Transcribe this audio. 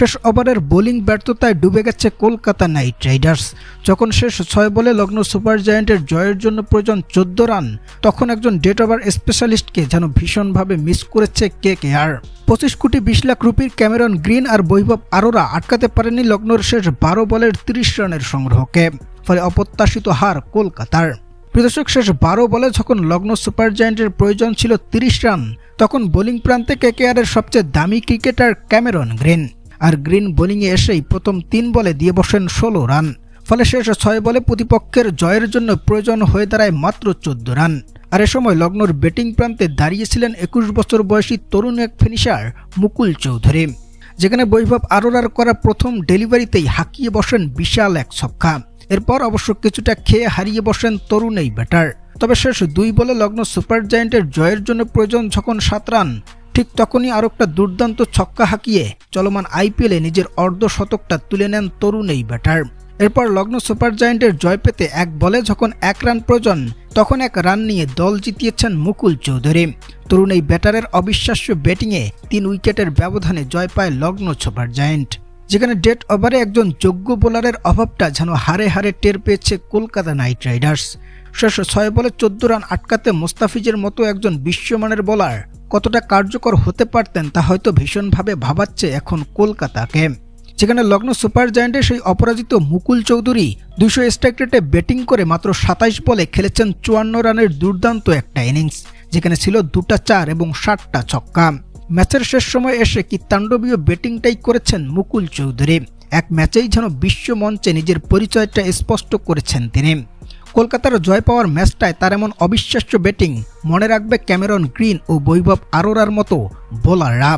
শেষ ওভারের বোলিং ব্যর্থতায় ডুবে গেছে কলকাতা নাইট রাইডার্স। যখন শেষ 6 বলে লখনৌ সুপার জায়ান্টের জয়ের জন্য প্রয়োজন 14 রান, তখন একজন ডেড ওভার স্পেশালিস্টকে যেন ভীষণভাবে মিস করেছে কেকেআর। 25 কোটি 20 লাখ রুপির ক্যামেরন গ্রিন আর বৈভব আরোরা আটকাতে পারেনি লখনৌর শেষ 12 বলের 30 রানের সংগ্রহকে। ফলে অপ্রত্যাশিত হার কলকাতার। প্রদর্শক, শেষ 12 বলে যখন লখনৌ সুপার জায়ান্টের প্রয়োজন ছিল 30 রান, তখন বোলিং প্রান্তে কেকেআরের সবচেয়ে দামি ক্রিকেটার ক্যামেরন গ্রিন। আর গ্রিন বোলিংয়ে এসেই প্রথম 3 বলে দিয়ে বসেন 16 রান। ফলে শেষ 6 বলে প্রতিপক্ষের জয়ের জন্য প্রয়োজন হয়ে দাঁড়ায় মাত্র 14 রান। আর এ সময় লখনৌর ব্যাটিং প্রান্তে দাঁড়িয়েছিলেন 21 বছর বয়সী তরুণ এক ফিনিশার মুকুল চৌধুরী, যেখানে বৈভব আরোরার করা প্রথম ডেলিভারিতেই হাঁকিয়ে বসেন বিশাল এক ছক্কা। এরপর অবশ্য কিছুটা খেয়ে হারিয়ে বসেন তরুণ এই ব্যাটার। তবে শেষ 2 বলে লখনৌ সুপার জায়ান্টের জয়ের জন্য প্রয়োজন যখন 7 রান, ঠিক তখনই আরও একটা দুর্দান্ত ছক্কা হাঁকিয়ে চলমান আইপিএলে নিজের অর্ধশতকটা তুলে নেন তরুণ এই ব্যাটার। এরপর লখনৌ সুপার জায়ান্টের জয় পেতে 1 বলে যখন 1 রান প্রয়োজন, তখন 1 রান নিয়ে দল জিতিয়েছেন মুকুল চৌধুরী। তরুণ এই ব্যাটারের অবিশ্বাস্য ব্যাটিংয়ে 3 উইকেটের ব্যবধানে জয় পায় লখনৌ সুপার জায়ান্ট। যেখানে ডেড ওভারে একজন যোগ্য বোলারের অভাবটা যেন হারে হারে টের পেয়েছে কলকাতা নাইট রাইডার্স। শেষ 6 বলে 14 রান আটকাতে মোস্তাফিজের মতো একজন বিশ্বমানের বোলার কতটা কার্যকর হতে পারতেন তা হয়তো ভীষণভাবে ভাবাচ্ছে এখন কলকাতাকে। যেখানে লখনৌ সুপার জায়ান্টের সেই অপরাজিত মুকুল চৌধুরী 200 স্ট্রাইক রেটে ব্যাটিং করে মাত্র 27 বলে খেলেছেন 54 রানের দুর্দান্ত একটা ইনিংস, যেখানে ছিল 2টা 4 এবং 7টা ছক্কা। ম্যাচের শেষ সময় এসে কি তাণ্ডবীয় ব্যাটিংটাই করেছেন মুকুল চৌধুরী। এক ম্যাচেই যেন বিশ্ব মঞ্চে নিজের পরিচয়টা স্পষ্ট করেছেন তিনি। কলকাতার জয় পাওয়ার ম্যাচটায় তার এমন অবিশ্বাস্য ব্যাটিং মনে রাখবে ক্যামেরন গ্রিন ও বৈভব আরোরার মতো বোলাররা।